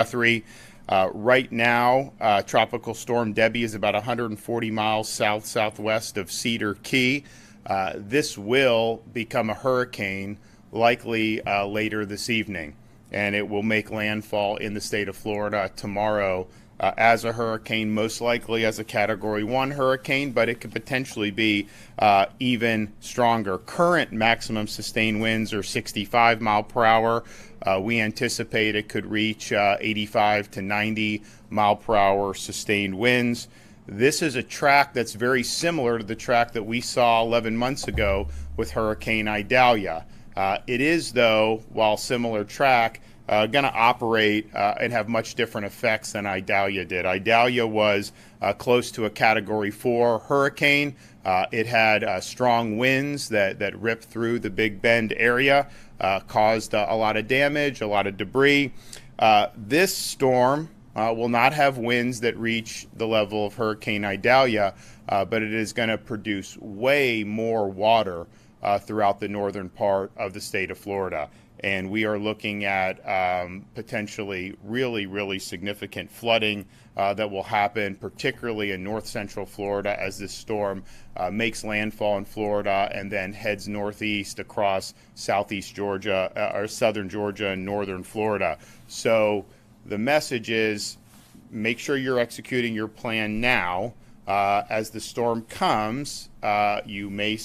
Three. Right now, Tropical Storm Debby is about 140 miles south-southwest of Cedar Key. This will become a hurricane likely later this evening, and it will make landfall in the state of Florida tomorrow as a hurricane, most likely as a Category 1 hurricane, but it could potentially be even stronger. Current maximum sustained winds are 65 mile per hour. We anticipate it could reach 85 to 90 mile per hour sustained winds. This is a track that's very similar to the track that we saw 11 months ago with Hurricane Idalia. It is, though, while similar track, going to operate and have much different effects than Idalia did. Idalia was close to a Category 4 hurricane. It had strong winds that ripped through the Big Bend area, caused a lot of damage, a lot of debris. This storm will not have winds that reach the level of Hurricane Idalia, but it is going to produce way more water throughout the northern part of the state of Florida. And we are looking at potentially really significant flooding that will happen, particularly in north central Florida, as this storm makes landfall in Florida and then heads northeast across southeast Georgia, or southern Georgia and northern Florida. So the message is, make sure you're executing your plan now. As the storm comes, you may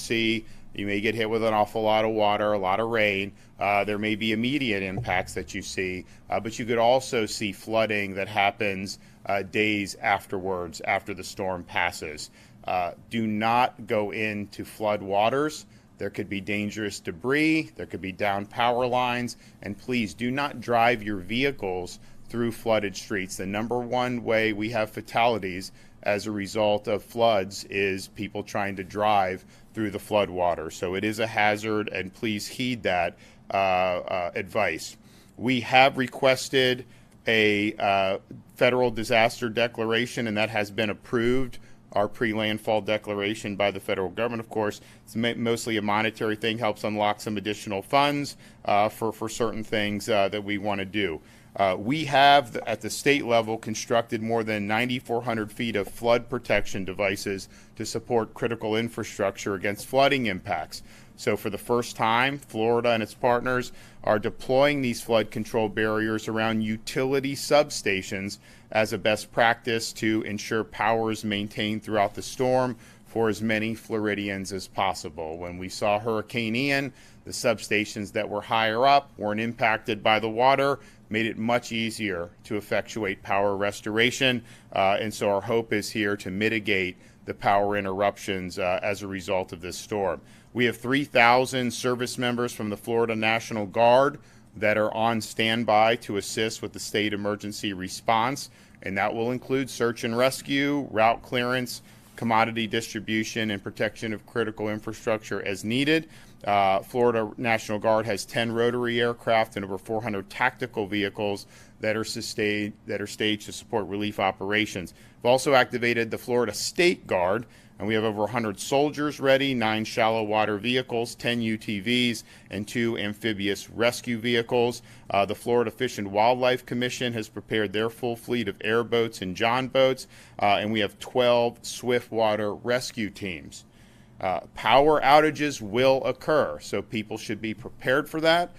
get hit with an awful lot of water, a lot of rain. There may be immediate impacts that you see, but you could also see flooding that happens days afterwards, after the storm passes. Do not go into flood waters. There could be dangerous debris, there could be down power lines, and please do not drive your vehicles through flooded streets. The number one way we have fatalities as a result of floods is people trying to drive through the flood water. So it is a hazard, and please heed that advice. We have requested a federal disaster declaration, and that has been approved. Our pre-landfall declaration by the federal government, of course, it's mostly a monetary thing, helps unlock some additional funds for certain things that we want to do. We have, at the state level, constructed more than 9,400 feet of flood protection devices to support critical infrastructure against flooding impacts. So for the first time, Florida and its partners are deploying these flood control barriers around utility substations as a best practice to ensure power is maintained throughout the storm for as many Floridians as possible. When we saw Hurricane Ian, the substations that were higher up weren't impacted by the water, made it much easier to effectuate power restoration. And so our hope is here to mitigate the power interruptions as a result of this storm. We have 3,000 service members from the Florida National Guard that are on standby to assist with the state emergency response, and that will include search and rescue, route clearance, commodity distribution, and protection of critical infrastructure as needed. Florida National Guard has 10 rotary aircraft and over 400 tactical vehicles that are staged to support relief operations. We've also activated the Florida State Guard, and we have over 100 soldiers ready, 9 shallow water vehicles, 10 UTVs, and 2 amphibious rescue vehicles. The Florida Fish and Wildlife Commission has prepared their full fleet of airboats and john boats, and we have 12 swiftwater rescue teams. Power outages will occur, so people should be prepared for that,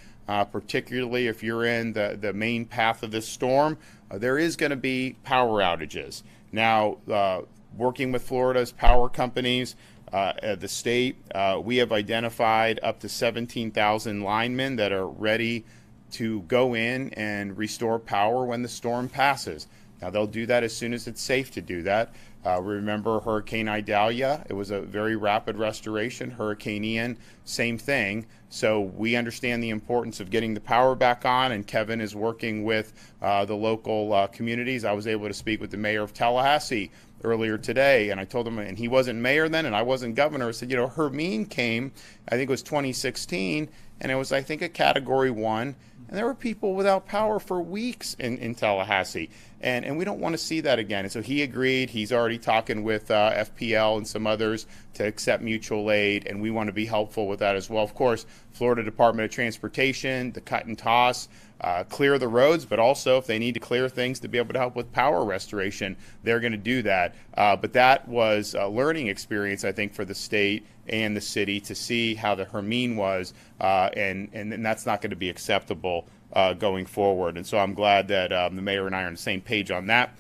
particularly if you're in the main path of this storm. There is going to be power outages. Now, working with Florida's power companies, the state, we have identified up to 17,000 linemen that are ready to go in and restore power when the storm passes. Now, they'll do that as soon as it's safe to do that. Remember Hurricane Idalia? It was a very rapid restoration. Hurricane Ian, same thing. So we understand the importance of getting the power back on, and Kevin is working with the local communities. I was able to speak with the mayor of Tallahassee earlier today, and I told him, and he wasn't mayor then, and I wasn't governor. I said, Hermine came, I think it was 2016, and it was, I think, a Category 1, and there were people without power for weeks in Tallahassee. And we don't want to see that again. And so he agreed. He's already talking with FPL and some others to accept mutual aid, and we want to be helpful with that as well. Of course, Florida Department of Transportation, the cut and toss, clear the roads, but also if they need to clear things to be able to help with power restoration, they're going to do that. But that was a learning experience, I think, for the state and the city to see how the Hermine was, and that's not going to be acceptable going forward. And so I'm glad that the mayor and I are on the same page on that.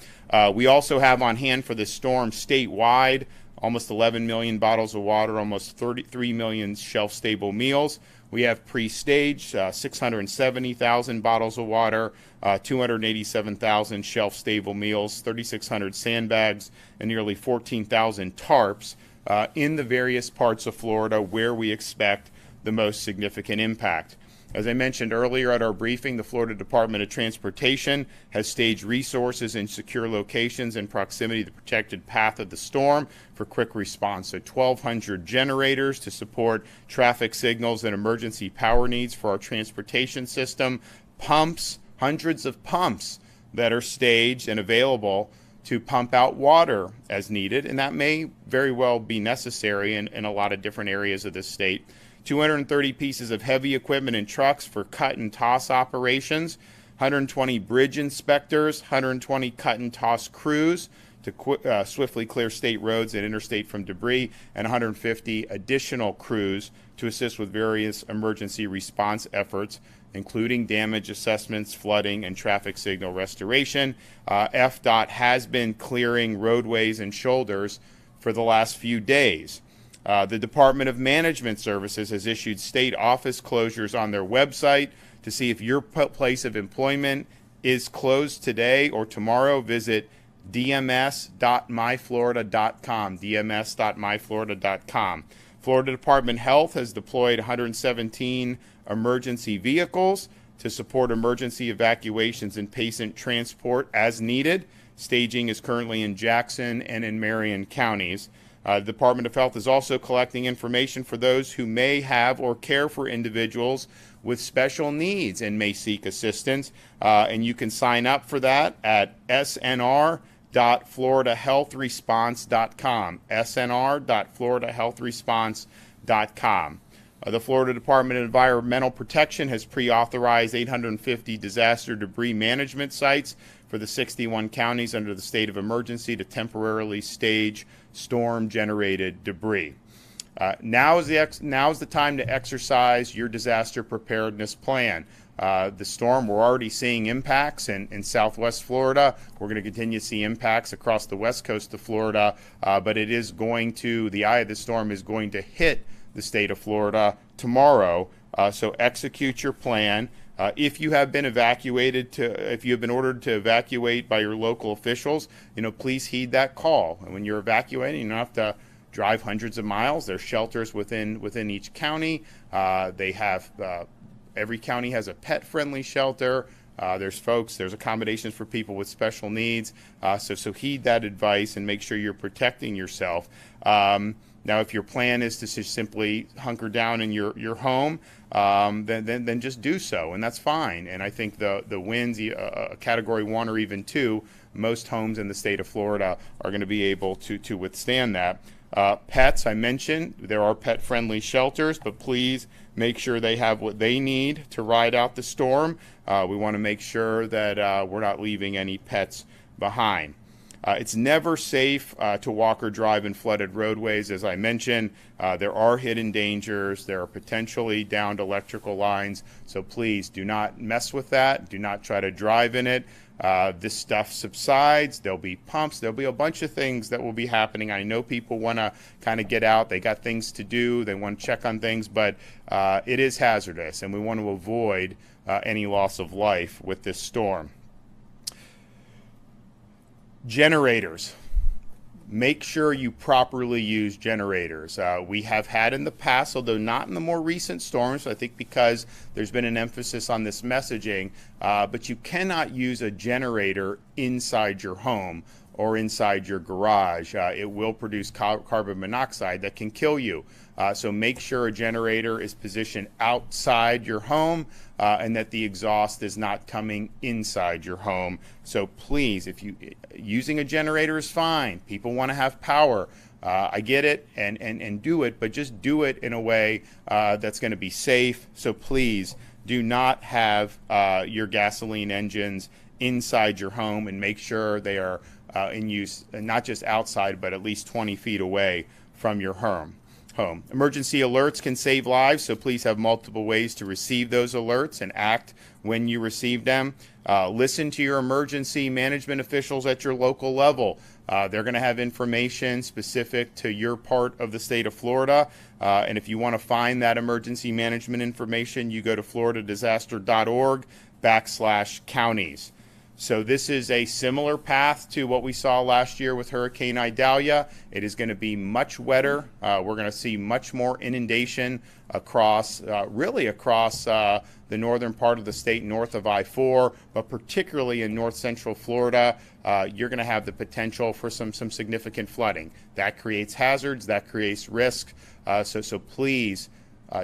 We also have on hand for this storm statewide almost 11 million bottles of water, almost 33 million shelf-stable meals. We have pre-staged 670,000 bottles of water, 287,000 shelf-stable meals, 3,600 sandbags, and nearly 14,000 tarps in the various parts of Florida where we expect the most significant impact. As I mentioned earlier at our briefing, the Florida Department of Transportation has staged resources in secure locations in proximity to the protected path of the storm for quick response. So 1,200 generators to support traffic signals and emergency power needs for our transportation system, pumps, hundreds of pumps that are staged and available to pump out water as needed, and that may very well be necessary in a lot of different areas of the state. 230 pieces of heavy equipment and trucks for cut and toss operations, 120 bridge inspectors, 120 cut and toss crews to swiftly clear state roads and interstate from debris, and 150 additional crews to assist with various emergency response efforts, including damage assessments, flooding, and traffic signal restoration. FDOT has been clearing roadways and shoulders for the last few days. The Department of Management Services has issued state office closures on their website. To see if your place of employment is closed today or tomorrow, visit dms.myflorida.com, dms.myflorida.com. Florida Department of Health has deployed 117 emergency vehicles to support emergency evacuations and patient transport as needed. Staging is currently in Jackson and in Marion counties. The Department of Health is also collecting information for those who may have or care for individuals with special needs and may seek assistance. And you can sign up for that at snr.floridahealthresponse.com, snr.floridahealthresponse.com. The Florida Department of Environmental Protection has pre-authorized 850 disaster debris management sites for the 61 counties under the state of emergency to temporarily stage storm-generated debris. Now is the time to exercise your disaster preparedness plan. The storm, we're already seeing impacts in southwest Florida. We're going to continue to see impacts across the west coast of Florida, but it is going to, the eye of the storm is going to hit the state of Florida tomorrow. So execute your plan. If you have been if you have been ordered to evacuate by your local officials, please heed that call. And when you're evacuating, you don't have to drive hundreds of miles. There's shelters within each county. Every county has a pet-friendly shelter. There's accommodations for people with special needs. So heed that advice and make sure you're protecting yourself. Now, if your plan is to simply hunker down in your home, then just do so, and that's fine. And I think the winds, Category 1 or even 2, most homes in the state of Florida are going to be able to withstand that. Pets, I mentioned, there are pet-friendly shelters, but please make sure they have what they need to ride out the storm. We want to make sure that we're not leaving any pets behind. It's never safe to walk or drive in flooded roadways. As I mentioned, there are hidden dangers. There are potentially downed electrical lines. So please do not mess with that. Do not try to drive in it. This stuff subsides. There'll be pumps. There'll be a bunch of things that will be happening. I know people want to kind of get out. They got things to do. They want to check on things, but it is hazardous, and we want to avoid any loss of life with this storm. Generators. Make sure you properly use generators. We have had in the past, although not in the more recent storms, I think because there's been an emphasis on this messaging, but you cannot use a generator inside your home or inside your garage. It will produce carbon monoxide that can kill you. So make sure a generator is positioned outside your home and that the exhaust is not coming inside your home. So please, using a generator is fine. People want to have power. I get it, and do it, but just do it in a way that's going to be safe. So please do not have your gasoline engines inside your home, and make sure they are in use, not just outside, but at least 20 feet away from your home. Emergency alerts can save lives, so please have multiple ways to receive those alerts and act when you receive them. Listen to your emergency management officials at your local level. They're going to have information specific to your part of the state of Florida. And if you want to find that emergency management information, you go to floridadisaster.org/counties. So this is a similar path to what we saw last year with Hurricane Idalia. It is going to be much wetter. We're going to see much more inundation across, really across the northern part of the state, north of I-4, but particularly in north central Florida. You're going to have the potential for some significant flooding. That creates hazards, that creates risk. So please,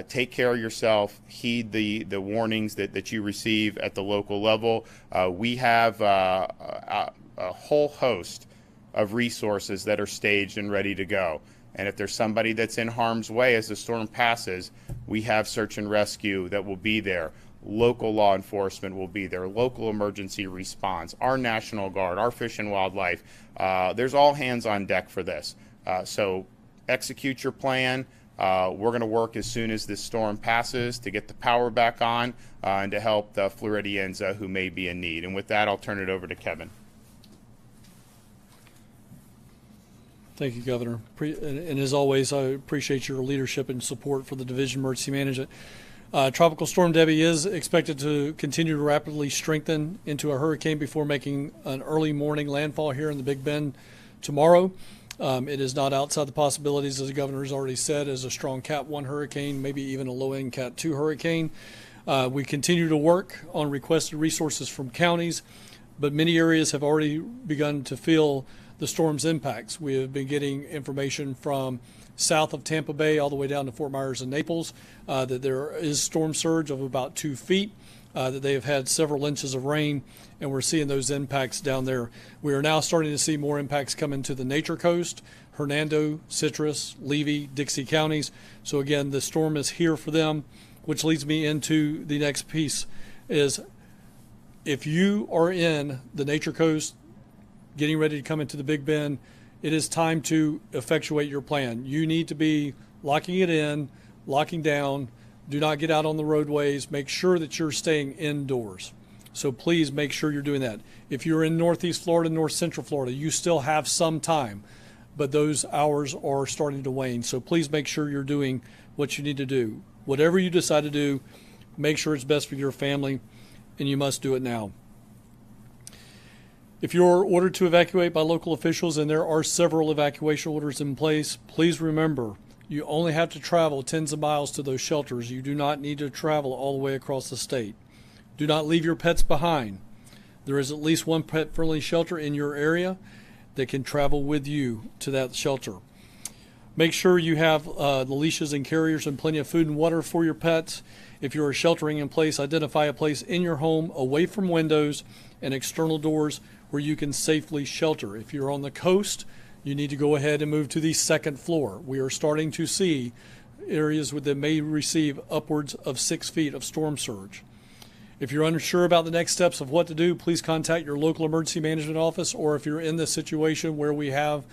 take care of yourself, heed the warnings that you receive at the local level. We have a whole host of resources that are staged and ready to go. And if there's somebody that's in harm's way as the storm passes, we have search and rescue that will be there. Local law enforcement will be there, local emergency response, our National Guard, our Fish and Wildlife. There's all hands on deck for this. So execute your plan. We're going to work as soon as this storm passes to get the power back on and to help the Floridians who may be in need. And with that, I'll turn it over to Kevin. Thank you, Governor. And as always, I appreciate your leadership and support for the Division of Emergency Management. Tropical Storm Debby is expected to continue to rapidly strengthen into a hurricane before making an early morning landfall here in the Big Bend tomorrow. It is not outside the possibilities, as the governor has already said, as a strong Cat 1 hurricane, maybe even a low-end Cat 2 hurricane. We continue to work on requested resources from counties, but many areas have already begun to feel the storm's impacts. We have been getting information from south of Tampa Bay all the way down to Fort Myers and Naples that there is storm surge of about 2 feet. That they have had several inches of rain, and we're seeing those impacts down there. We are now starting to see more impacts come into the Nature Coast, Hernando, Citrus, Levy, Dixie counties. So again, the storm is here for them, which leads me into the next piece is if you are in the Nature Coast, getting ready to come into the Big Bend, it is time to effectuate your plan. You need to be locking it in, locking down. Do not get out on the roadways. Make sure that you're staying indoors. So please make sure you're doing that. If you're in Northeast Florida, North Central Florida, you still have some time, but those hours are starting to wane. So please make sure you're doing what you need to do. Whatever you decide to do, make sure it's best for your family, and you must do it now. If you're ordered to evacuate by local officials, and there are several evacuation orders in place, please remember, you only have to travel tens of miles to those shelters. You do not need to travel all the way across the state. Do not leave your pets behind. There is at least one pet-friendly shelter in your area that can travel with you to that shelter. Make sure you have the leashes and carriers and plenty of food and water for your pets. If you are sheltering in place, identify a place in your home away from windows and external doors where you can safely shelter. If you're on the coast, you need to go ahead and move to the second floor. We are starting to see areas that may receive upwards of 6 feet of storm surge. If you're unsure about the next steps of what to do, please contact your local emergency management office, or if you're in this situation where we have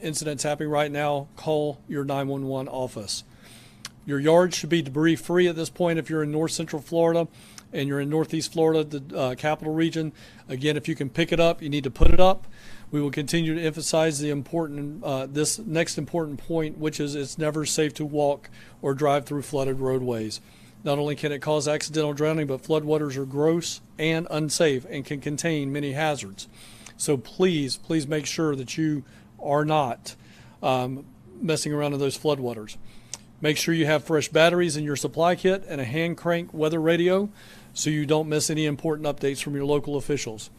incidents happening right now, call your 911 office. Your yard should be debris free at this point if you're in North Central Florida and you're in Northeast Florida, the capital region. Again, if you can pick it up, you need to put it up. We will continue to emphasize the important, this next important point, which is it's never safe to walk or drive through flooded roadways. Not only can it cause accidental drowning, but floodwaters are gross and unsafe and can contain many hazards. So please make sure that you are not messing around in those floodwaters. Make sure you have fresh batteries in your supply kit and a hand crank weather radio so you don't miss any important updates from your local officials.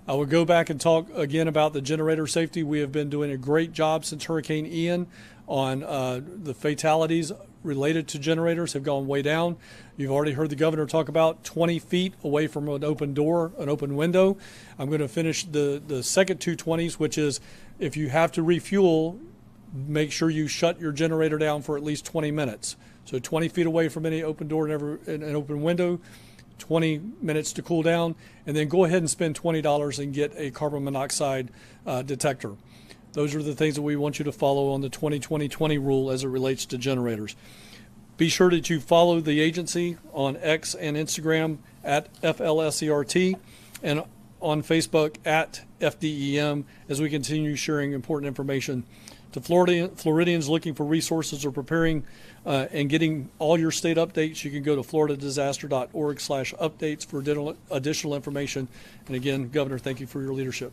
I will go back and talk again about the generator safety. We have been doing a great job since Hurricane Ian on the fatalities related to generators have gone way down. You've already heard the governor talk about 20 feet away from an open door, an open window. I'm going to finish the second 220s, which is if you have to refuel, make sure you shut your generator down for at least 20 minutes So 20 feet away from any open door and an open window, 20 minutes to cool down, and then go ahead and spend $20 and get a carbon monoxide detector. Those are the things that we want you to follow on the 20-20-20 rule as it relates to generators. Be sure that you follow the agency on X and Instagram at FLSERT and on Facebook at FDEM as we continue sharing important information to Floridians looking for resources or preparing and getting all your state updates. You can go to floridadisaster.org/updates for additional information. And again, Governor, thank you for your leadership.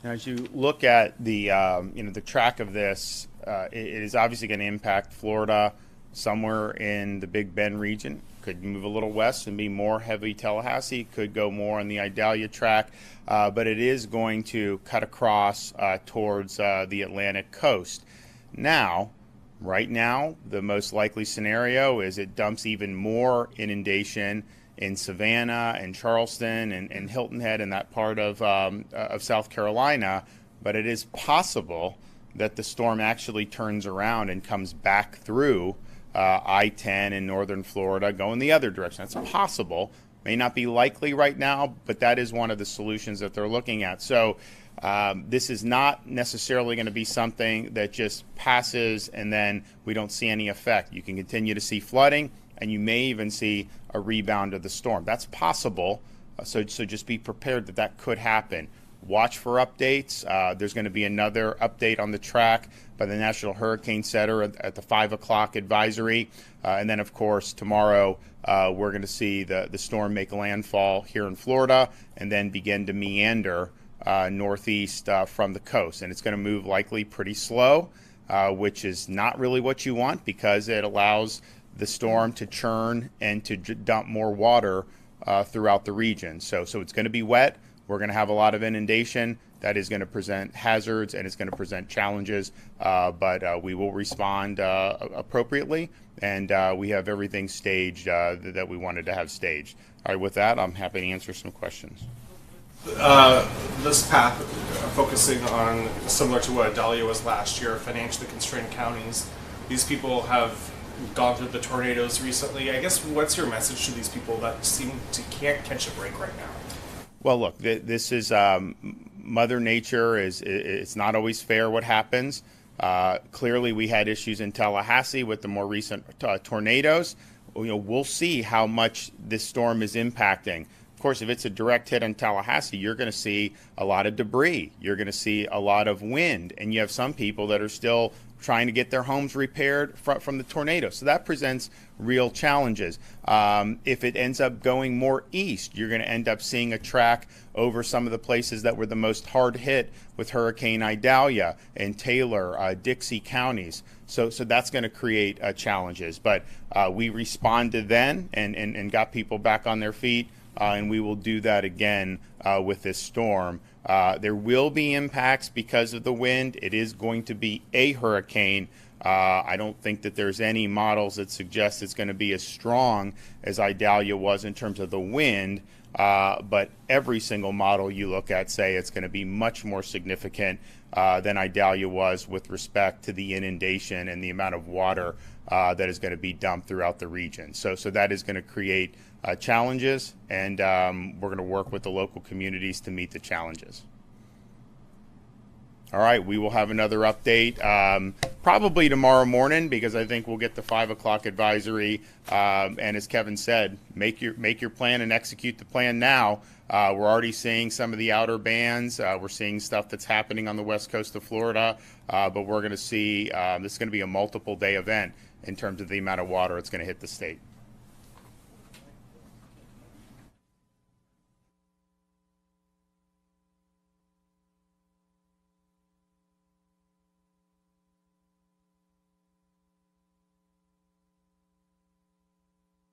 Now, as you look at the the track of this, it is obviously going to impact Florida somewhere in the Big Bend region. Could move a little west and be more heavy Tallahassee. Could go more on the Idalia track, but it is going to cut across towards the Atlantic coast. Now, right now, the most likely scenario is it dumps even more inundation in Savannah and Charleston and Hilton Head and that part of South Carolina, but it is possible that the storm actually turns around and comes back through I-10 in northern Florida, going the other direction. That's possible. May not be likely right now, but that is one of the solutions that they're looking at. So this is not necessarily going to be something that just passes and then we don't see any effect. You can continue to see flooding, and you may even see a rebound of the storm. That's possible, so just be prepared that that could happen. Watch for updates. There's going to be another update on the track by the National Hurricane Center at the 5 o'clock advisory. And then, of course, tomorrow we're going to see the storm make landfall here in Florida and then begin to meander northeast from the coast. And it's going to move likely pretty slow, which is not really what you want because it allows the storm to churn and to dump more water throughout the region. So it's going to be wet. We're going to have a lot of inundation. That is going to present hazards and it's going to present challenges, but we will respond appropriately, and we have everything staged that we wanted to have staged. All right, with that, I'm happy to answer some questions. This path, focusing on similar to what Idalia was last year, financially constrained counties. These people have gone through the tornadoes recently. I guess what's your message to these people that seem to can't catch a break right now? Well, look, this is Mother Nature. It's not always fair what happens. Clearly, we had issues in Tallahassee with the more recent tornadoes. We'll see how much this storm is impacting. Of course, if it's a direct hit on Tallahassee, you're going to see a lot of debris. You're going to see a lot of wind, and you have some people that are still trying to get their homes repaired from the tornado. So that presents real challenges. If it ends up going more east, you're going to end up seeing a track over some of the places that were the most hard hit with Hurricane Idalia and Taylor, Dixie counties. So that's going to create challenges. But we responded then and got people back on their feet, and we will do that again with this storm. There will be impacts because of the wind. It is going to be a hurricane. I don't think that there's any models that suggest it's going to be as strong as Idalia was in terms of the wind, but every single model you look at say it's going to be much more significant than Idalia was with respect to the inundation and the amount of water that is going to be dumped throughout the region. So that is going to create challenges, and we're going to work with the local communities to meet the challenges. All right, we will have another update probably tomorrow morning because I think we'll get the 5 o'clock advisory. And as Kevin said, make your plan and execute the plan now. We're already seeing some of the outer bands. We're seeing stuff that's happening on the west coast of Florida, but we're going to see this is going to be a multiple day event in terms of the amount of water it's going to hit the state.